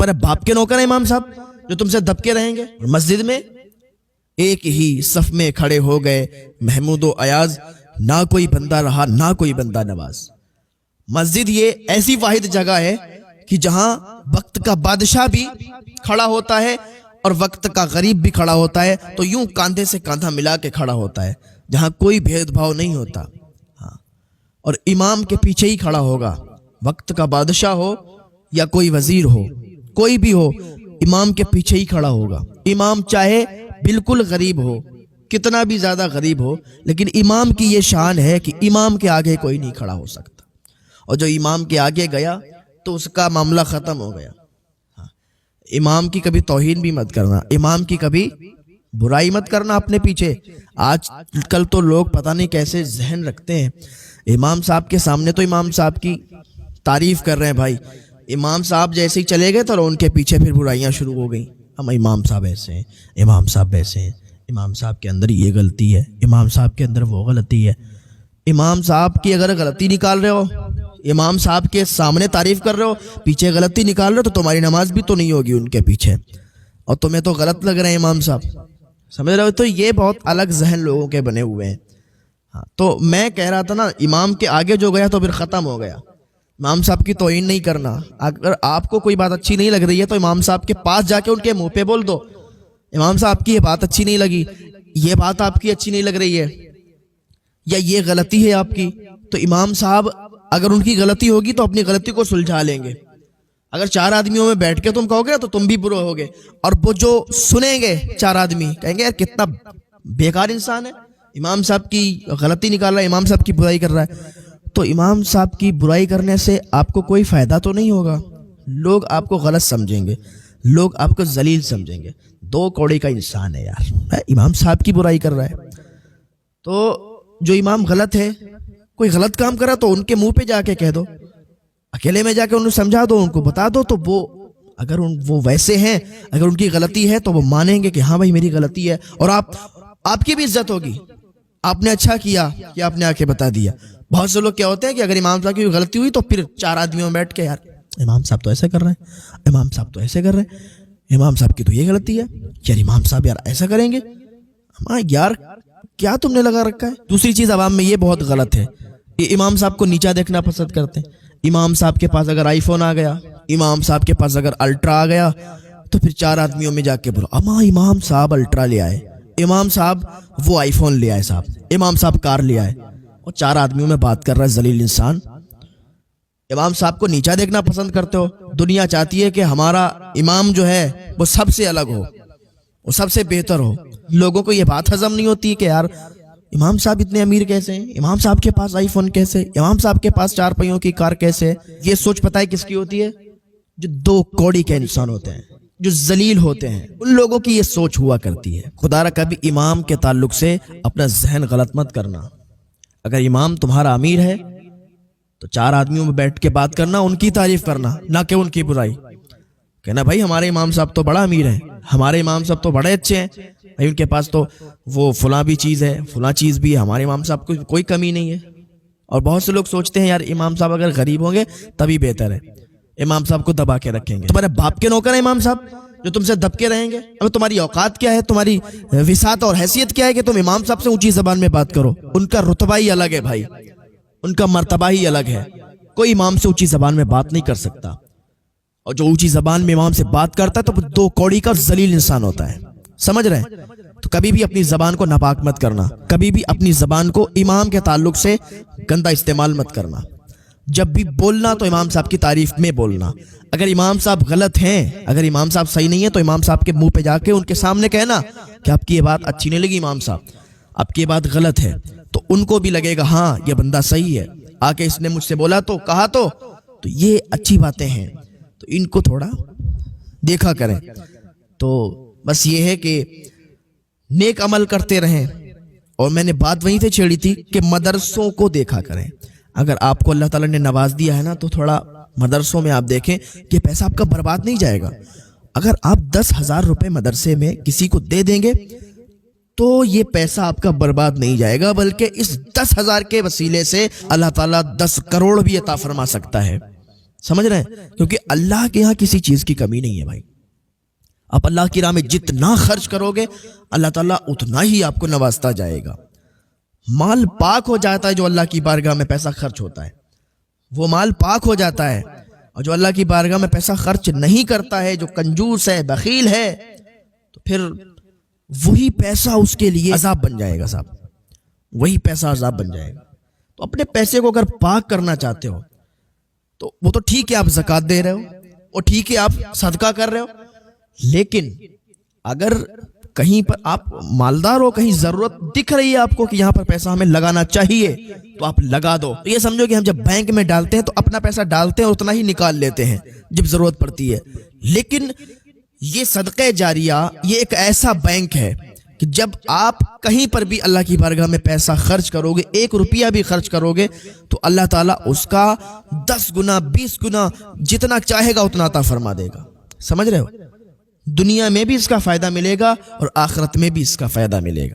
तुम्हारे बाप के नौकर हैं इमाम साहब जो तुमसे दबके रहेंगे। मस्जिद में एक ही सफ में खड़े हो गए महमूद व अयाज, ना कोई बंदा रहा ना कोई बंदा नवाज। मस्जिद ये ऐसी वाहिद जगह है कि जहां वक्त का बादशाह भी खड़ा होता है और वक्त का गरीब भी खड़ा होता है, तो यूं कांधे से कांधा मिला के खड़ा होता है, जहां कोई भेदभाव नहीं होता। हाँ, और इमाम के पीछे ही खड़ा होगा, वक्त का बादशाह हो या कोई वजीर हो, कोई भी हो, इमाम के पीछे ही खड़ा होगा। इमाम चाहे बिल्कुल गरीब हो, कितना भी ज्यादा गरीब हो, लेकिन इमाम की ये शान है कि इमाम के आगे कोई नहीं खड़ा हो सकता, और जो इमाम के आगे गया तो उसका मामला खत्म हो गया। हाँ, इमाम की कभी तौहीन भी मत करना, इमाम की कभी बुराई मत करना अपने पीछे। आज कल तो लोग पता नहीं कैसे जहन रखते हैं, इमाम साहब के सामने तो इमाम साहब की तारीफ कर रहे हैं भाई, इमाम साहब जैसे ही चले गए तो उनके पीछे फिर बुराइयां शुरू हो गई। हम इमाम साहब ऐसे हैं, इमाम साहब वैसे हैं, इमाम साहब के अंदर ये गलती है, इमाम साहब के अंदर वो गलती है। इमाम साहब की अगर गलती निकाल रहे हो, इमाम साहब के सामने तारीफ कर रहे हो, पीछे गलती निकाल रहे हो, तो तुम्हारी नमाज भी तो नहीं होगी उनके पीछे, और तुम्हें तो गलत लग रहे हैं इमाम साहब, समझ रहे हो। तो ये बहुत अलग जहन लोगों के बने हुए हैं। हाँ, तो मैं कह रहा था ना, इमाम के आगे जो गया तो फिर ख़त्म हो गया। इमाम साहब की तौहीन नहीं करना। अगर आपको कोई बात अच्छी नहीं लग रही है तो इमाम साहब के पास जाके उनके मुंह पे बोल दो, इमाम साहब की ये बात अच्छी नहीं लगी, ये बात आपकी अच्छी नहीं लग रही है, या ये गलती है आपकी। तो इमाम साहब अगर उनकी गलती होगी तो अपनी गलती को सुलझा लेंगे। अगर चार आदमियों में बैठ के तुम कहोगे तो तुम भी बुरे होगे, और वो जो सुनेंगे चार आदमी कहेंगे यार कितना बेकार इंसान है, इमाम साहब की गलती निकाल रहा है, इमाम साहब की बुराई कर रहा है। तो इमाम साहब की बुराई करने से आपको कोई फायदा तो नहीं होगा, लोग आपको गलत समझेंगे, लोग आपको जलील समझेंगे। दो कौड़ी का इंसान है यार, इमाम साहब की बुराई कर रहा है। तो जो इमाम गलत है, कोई गलत काम करा तो उनके मुंह पे जाके कह दो, अकेले में जाके उन्हें समझा दो, उनको बता दो, तो वो अगर वो वैसे हैं, अगर उनकी गलती है तो वो मानेंगे कि हाँ भाई मेरी गलती है, और आपकी भी इज्जत होगी, आपने अच्छा किया कि आपने आके बता दिया। बहुत से लोग क्या होते हैं कि अगर इमाम साहब की गलती हुई तो फिर चार आदमियों में बैठ के यार इमाम साहब तो ऐसे कर रहे हैं, इमाम साहब तो ऐसे कर रहे हैं, इमाम साहब की तो ये गलती है यार, इमाम साहब यार ऐसा करेंगे। हाँ यार क्या तुमने लगा रखा है। दूसरी चीज अवाम में ये बहुत गलत है, ये इमाम साहब को नीचा देखना पसंद करते हैं। इमाम साहब के पास अगर आईफोन आ गया, इमाम साहब के पास अगर अल्ट्रा आ गया, तो फिर चार आदमियों में जाके बोलो अमा इमाम साहब अल्ट्रा ले आए, इमाम साहब वो आईफोन ले आए, साहब इमाम साहब कार ले आए, और चार आदमियों में बात कर रहा है जलील इंसान। इमाम साहब को नीचा देखना पसंद करते हो। दुनिया चाहती है कि हमारा इमाम जो है वो सबसे अलग हो, वो सबसे बेहतर हो। लोगों को ये बात हजम नहीं होती कि यार इमाम साहब इतने अमीर कैसे हैं, इमाम साहब के पास आईफोन कैसे, इमाम साहब के पास चार पहियों की कार कैसे। ये सोच पता है किसकी होती है? जो दो कौड़ी के इंसान होते हैं, जो जलील होते हैं, उन लोगों की ये सोच हुआ करती है। खुदारा कभी इमाम के ताल्लुक से अपना जहन गलत मत करना। अगर इमाम तुम्हारा अमीर है तो चार आदमियों में बैठ के बात करना, उनकी तारीफ करना, ना कि उनकी बुराई। कहना भाई हमारे इमाम साहब तो बड़ा अमीर है, हमारे इमाम साहब तो बड़े अच्छे हैं भाई, उनके पास तो वो फुला भी चीज़ है, फुला चीज़ भी है, हमारे इमाम साहब को कोई कमी नहीं है। और बहुत से लोग सोचते हैं यार इमाम साहब अगर गरीब होंगे तभी बेहतर है, इमाम साहब को दबा के रखेंगे। तुम्हारे बाप के नौकर है इमाम साहब जो तुमसे दबके रहेंगे। अब तुम्हारी औकात क्या है, तुम्हारी विसात और हैसियत क्या है कि तुम इमाम साहब से ऊंची जबान में बात करो। उनका रुतबा ही अलग है भाई, उनका मर्तबा ही अलग है। कोई इमाम से ऊंची जबान में बात नहीं कर सकता, और जो ऊंची जबान में इमाम से बात करता है तो वो दो कौड़ी का जलील इंसान होता है, समझ रहे हैं। तो कभी भी अपनी जबान को नापाक मत करना, कभी भी अपनी जबान को इमाम के ताल्लुक से गंदा इस्तेमाल मत करना। जब भी बोलना तो इमाम साहब की तारीफ में बोलना। अगर इमाम साहब गलत हैं, अगर इमाम साहब सही नहीं है, तो इमाम साहब के मुंह पे जाके उनके सामने कहना कि आपकी ये बात अच्छी नहीं लगी इमाम साहब, आपकी ये बात गलत है। तो उनको भी लगेगा हाँ ये बंदा सही है, आके इसने मुझसे बोला तो कहा तो ये अच्छी बातें हैं, तो इनको थोड़ा देखा करें। तो बस ये है कि नेक अमल करते रहें। और मैंने बात वहीं से छेड़ी थी कि मदरसों को देखा करें। अगर आपको अल्लाह ताला ने नवाज दिया है ना, तो थोड़ा मदरसों में आप देखें कि पैसा आपका बर्बाद नहीं जाएगा। अगर आप 10,000 रुपए मदरसे में किसी को दे देंगे तो ये पैसा आपका बर्बाद नहीं जाएगा, बल्कि इस 10,000 के वसीले से अल्लाह ताला 10 करोड़ भी अता फरमा सकता है। سمجھ رہے ہیں؟ کیونکہ اللہ کے ہاں کسی چیز کی کمی نہیں ہے بھائی. آپ اللہ کی راہ میں جتنا خرچ کرو گے اللہ تعالیٰ اتنا ہی آپ کو نوازتا جائے گا. مال پاک ہو جاتا ہے جو اللہ کی بارگاہ میں پیسہ خرچ ہوتا ہے، وہ مال پاک ہو جاتا ہے. اور جو اللہ کی بارگاہ میں پیسہ خرچ نہیں کرتا ہے، جو کنجوس ہے، بخیل ہے، تو پھر وہی پیسہ اس کے لیے عذاب بن جائے گا صاحب، وہی پیسہ عذاب بن جائے گا. تو اپنے پیسے کو اگر پاک کرنا چاہتے ہو تو وہ تو ٹھیک ہے آپ زکوٰۃ دے رہے ہو، وہ ٹھیک ہے آپ صدقہ کر رہے ہو، لیکن اگر کہیں پر آپ مالدار ہو، کہیں ضرورت دکھ رہی ہے آپ کو کہ یہاں پر پیسہ ہمیں لگانا چاہیے تو آپ لگا دو. یہ سمجھو کہ ہم جب بینک میں ڈالتے ہیں تو اپنا پیسہ ڈالتے ہیں اور اتنا ہی نکال لیتے ہیں جب ضرورت پڑتی ہے. لیکن یہ صدقہ جاریہ یہ ایک ایسا بینک ہے کہ جب آپ کہیں پر بھی اللہ کی بارگاہ میں پیسہ خرچ کرو گے، 1 روپیہ بھی خرچ کرو گے تو اللہ تعالیٰ اس کا 10 گنا 20 گنا جتنا چاہے گا اتنا عطا فرما دے گا. سمجھ رہے ہو؟ دنیا میں بھی اس کا فائدہ ملے گا اور آخرت میں بھی اس کا فائدہ ملے گا.